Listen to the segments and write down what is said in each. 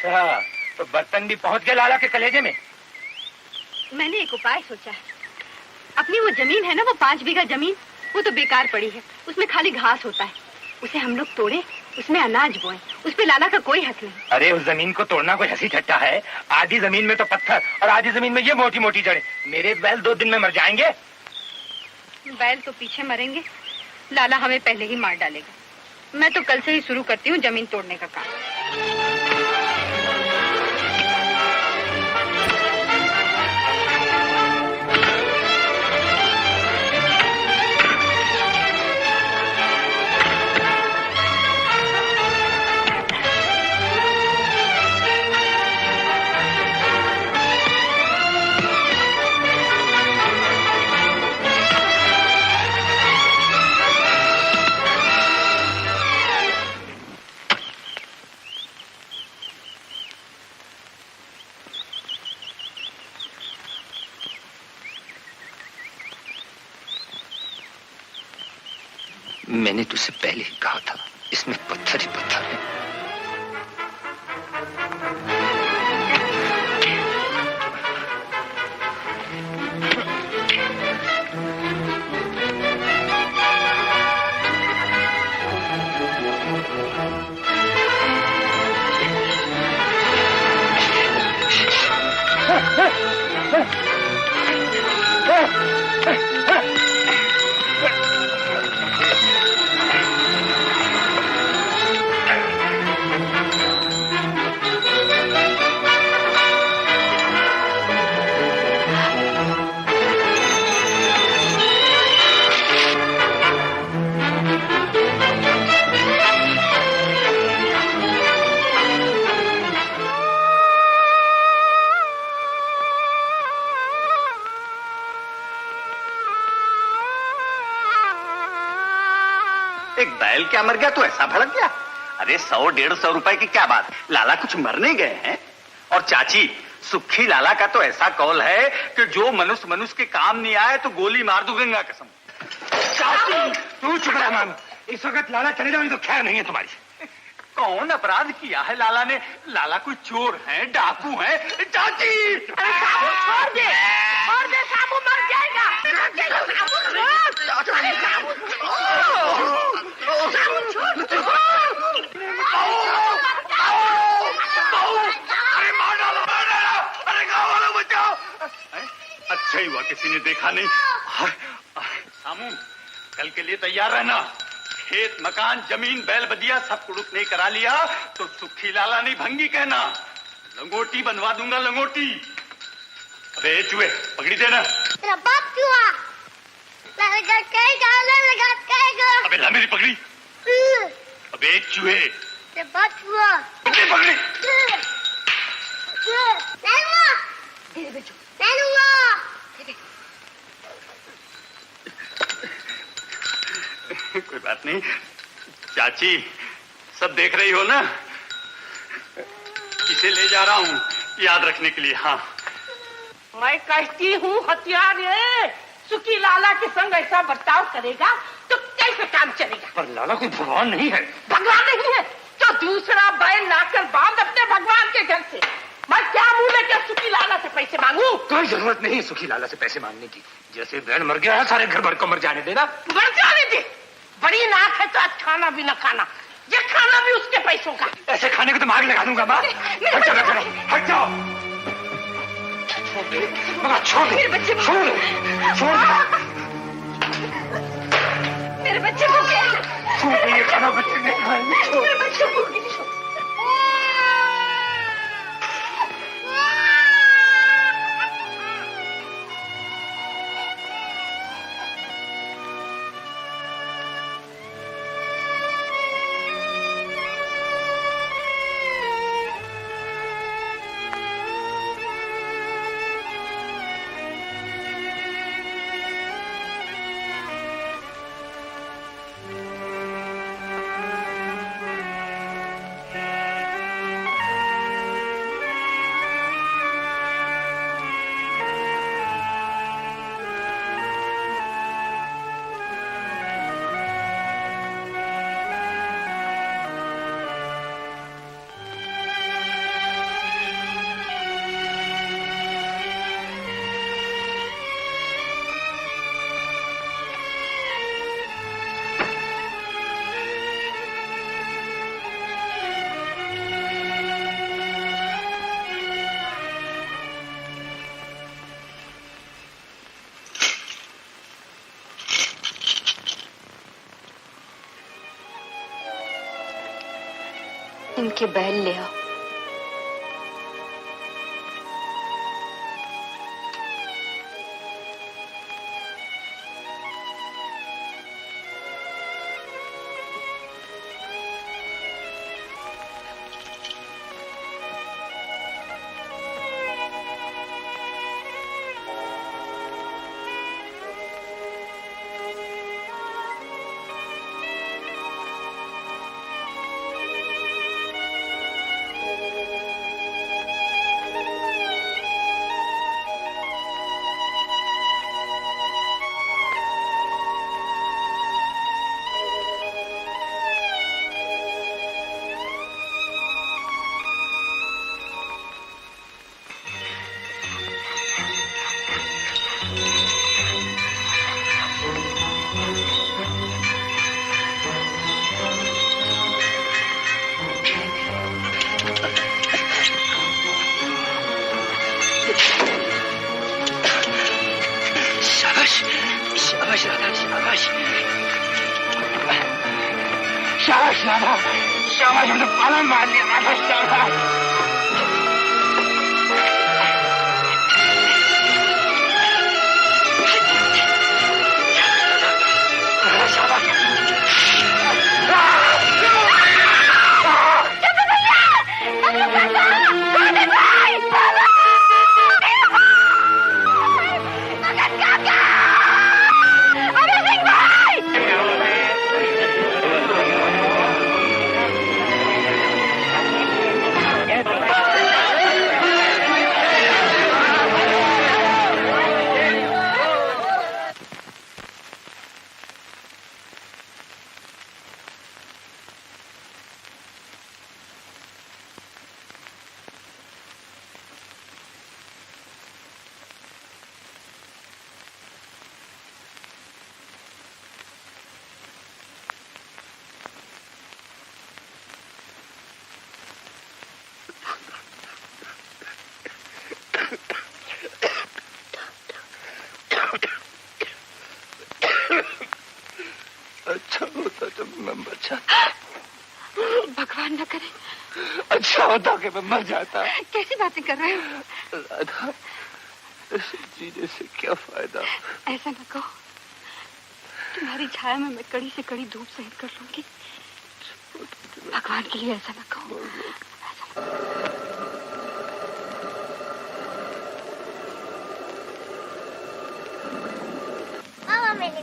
अच्छा, तो बर्तन भी पहुंच गए लाला के कलेजे में। मैंने एक उपाय सोचा है। अपनी वो जमीन है ना, वो 5 बीघा जमीन, वो तो बेकार पड़ी है। उसमें खाली घास होता है। उसे हम लोग तोड़े, उसमें अनाज बोए। उस पे लाला का कोई हक नहीं। अरे उस जमीन को तोड़ना कोई हंसी ठट्टा है? आधी जमीन में तो पत्थर और आधी जमीन में ये मोटी मोटी जड़ें। मेरे बैल 2 दिन में मर जाएंगे। बैल तो पीछे मरेंगे, लाला हमें पहले ही मार डालेगा। मैं तो कल से ही शुरू करती हूँ जमीन तोड़ने का काम। मैंने तुझसे पहले ही कहा था, इसमें पत्थर ही पत्थर है। एक बैल क्या मर गया तो ऐसा भड़क गया? अरे 100-150 रुपए की क्या बात, लाला कुछ मरने गए हैं। और चाची, सुखी लाला का तो ऐसा कौल है कि जो मनुष्य के काम नहीं आए तो गोली मार दूं गंगा कसम। चाची, तू चुप रहा मानो। इस वक्त लाला चले जाओ तो खैर नहीं है तुम्हारी। कौन अपराध किया है लाला ने? लाला कोई चोर है, डाकू है? चाची, अरे साबू छोड़ दे, साबू मर जाएगा। अच्छा ही हुआ किसी ने देखा नहीं। सामू, कल के लिए तैयार रहना। खेत, मकान, जमीन, बैल बदिया सब कुड़ुक नहीं करा लिया तो सुखी लाला नहीं भंगी कहना। लंगोटी बनवा दूंगा, लंगोटी। अबे चूहे, पकड़ी देना। तेरा बाप चूहा लगा कहेगा। अबे ला मेरी पगड़ी। अबे चूहे, तेरा बाप चूहा पकड़ी पकड़ी। कोई बात नहीं चाची, सब देख रही हो ना। इसे ले जा रहा हूँ याद रखने के लिए। हाँ, मैं कहती हूँ हथियार ये सुखी लाला के संग ऐसा बर्ताव करेगा तो कैसे काम चलेगा? पर लाला कोई भगवान नहीं है। भगवान नहीं है तो दूसरा बैल लाकर बांध अपने भगवान के घर से। मैं क्या मुंह लेकर सुखी लाला से पैसे मांगू? कोई जरूरत नहीं है सुखी लाला से पैसे मांगने की। जैसे बैल मर गया है, सारे घर भर को मर जाने देना। मर जाने दे। बड़ी नाक है तो आज खाना भी न खाना, ये खाना भी उसके पैसों का। ऐसे खाने को तो मांग लगा दूंगा माँ। हट जाओ, हट जाओ। छोड़ दे मगर, छोड़ दे, छोड़ दे, छोड़ दे। मेरे बच्चे को क्या? छोड़ दे, ये खाना बच्चे नहीं खाएंगे। मेरे बच्चे को इनके बैल ले आओ। शाबाश, हमने पालन मार लिया। शाबाश। अच्छा होता जब मैं मर जाता। भगवान न करे। अच्छा होता कि मैं मर जाता। कैसी बातें कर रहे हो? राधा, जीने से क्या फायदा? ऐसा न कहो। तुम्हारी छाया में मैं कड़ी से कड़ी धूप सहन कर लूंगी। भगवान के लिए ऐसा न कहो। बाबा मेरी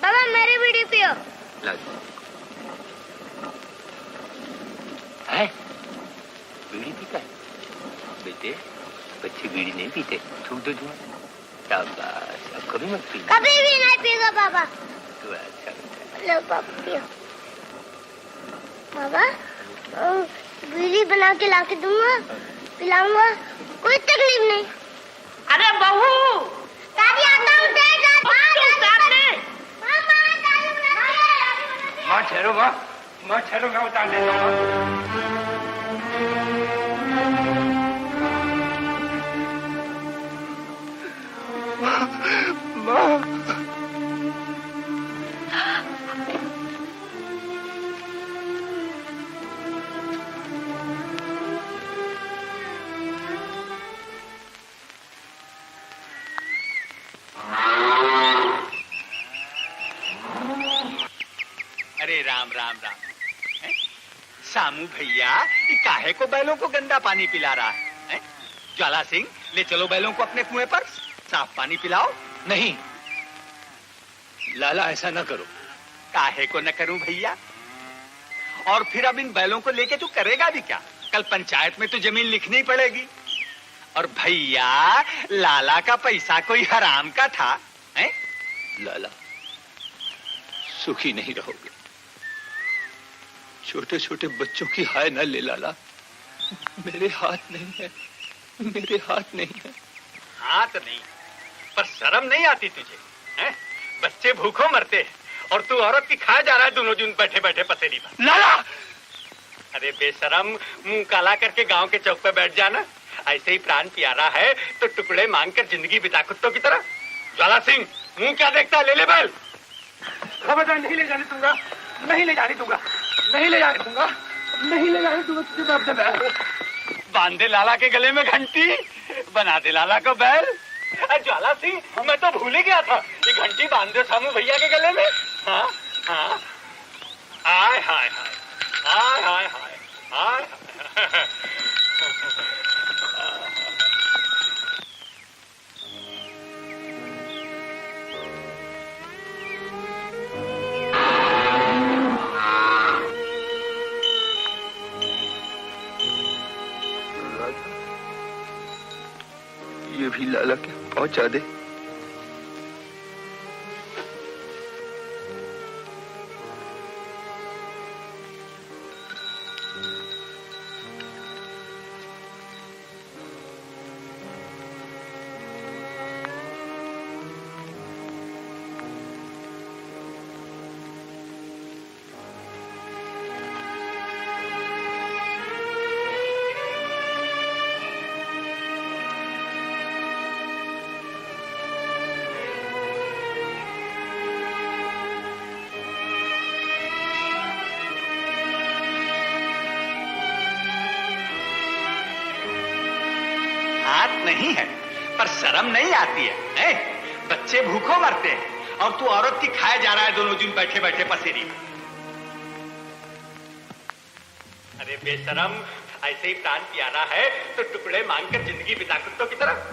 बाबा मेरी बीड़ी पियो। है? बीड़ी पीता है? बेटे, बच्चे बीड़ी नहीं पीते। थूक दो धुआं। शाबाश, अब कभी मत पी। कभी भी नहीं पिएगा बाबा। तो अच्छा बेटा। लो बाबा पियो। बाबा, बीड़ी बना के लाके दूंगा, पिलाऊंगा, कोई तकलीफ नहीं। अरे बहू, दादी आता हूँ। माँ ठहरो, माँ ठहरो, मैं उतार देता हूँ। माँ, अरे राम राम राम। सामू भैया, ये काहे को बैलों को गंदा पानी पिला रहा है? ज्वाला सिंह, ले चलो बैलों को अपने कुएं पर, साफ पानी पिलाओ। नहीं लाला, ऐसा न करो। काहे को न करूं भैया? और फिर अब इन बैलों को लेके तू करेगा भी क्या? कल पंचायत में तो जमीन लिखनी पड़ेगी। और भैया, लाला का पैसा कोई हराम का था? है? लाला, सुखी नहीं रहोगे। छोटे छोटे बच्चों की हाय न ले लाला। मेरे हाथ नहीं है, मेरे हाथ नहीं है। हाथ नहीं, पर शर्म नहीं आती तुझे? हैं? बच्चे भूखों मरते हैं और तू औरत की खा जा रहा है दोनों दिन बैठे बैठे पसेरी पर। लाला! अरे बेशरम, मुंह काला करके गांव के चौक पे बैठ जाना। ऐसे ही प्राण प्यारा है तो टुकड़े मांगकर जिंदगी बिता कुत्तों की तरह। ज्वाला सिंह, मुंह क्या देखता है? ले ले बैल। खबरदार, नहीं ले जाने दूंगा, नहीं ले जाने दूंगा। नहीं ले जाने दूंगा, नहीं ले जाने दूंगा तुझे मैं अपने बैल। बांध दे लाला के गले में घंटी, बना दे लाला को बैल। ज्वाला सिंह, मैं तो भूल ही गया था, ये घंटी बांध दे सामू भैया के गले में। हाँ हाँ, हाय हाय हाय हाय हाय हाय। ये भी लाला के पहुंचा दे। नहीं है पर शर्म नहीं आती है? बच्चे भूखों मरते हैं और तू औरत की खाए जा रहा है दोनों दिन बैठे बैठे पसेरी में। अरे बेशरम, ऐसे ही प्राण प्यारा है तो टुकड़े मांगकर जिंदगी बिता कुत्तों की तरह।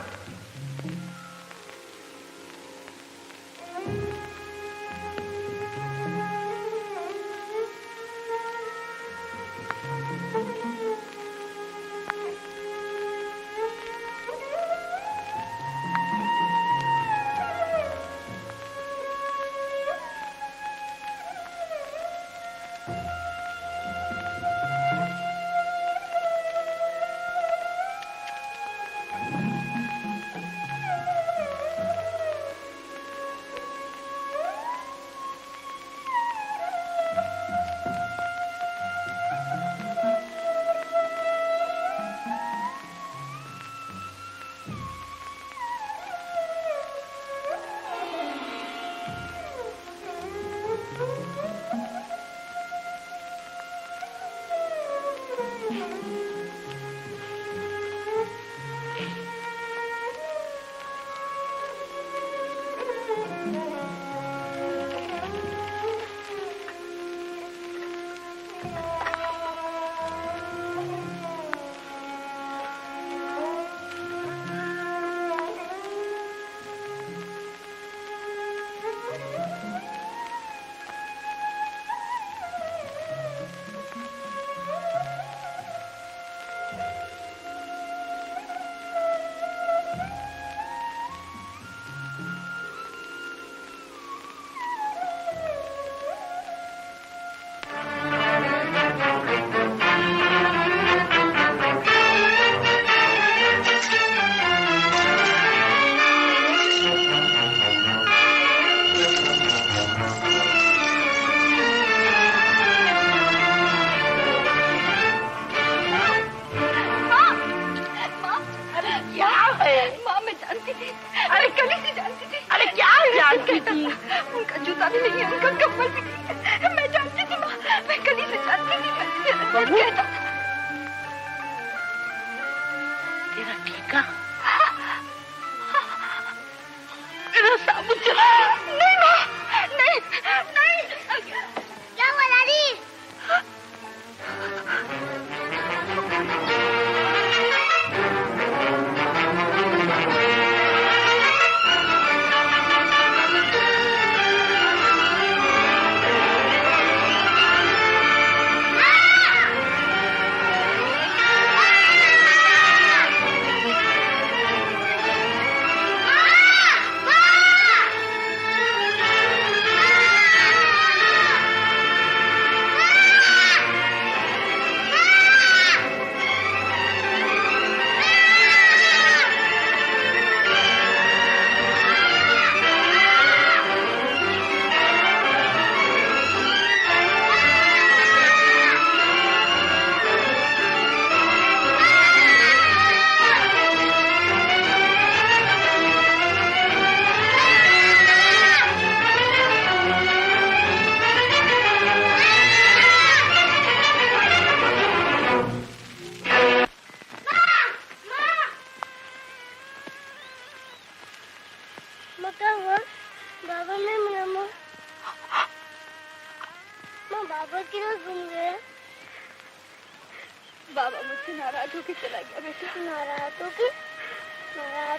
बाबा मुझसे नाराज होके चला गया बेटा। नाराज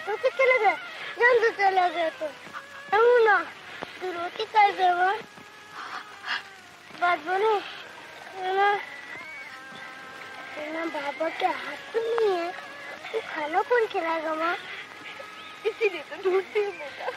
होके चला गया? जान तो चला गया तो ना तू रोटी कर दे। बात बोलो ना बाबा के हाथ में नहीं है तो खाना कौन खिलाएगा माँ? इसीलिए तो ढूंढती हूँ बेटा।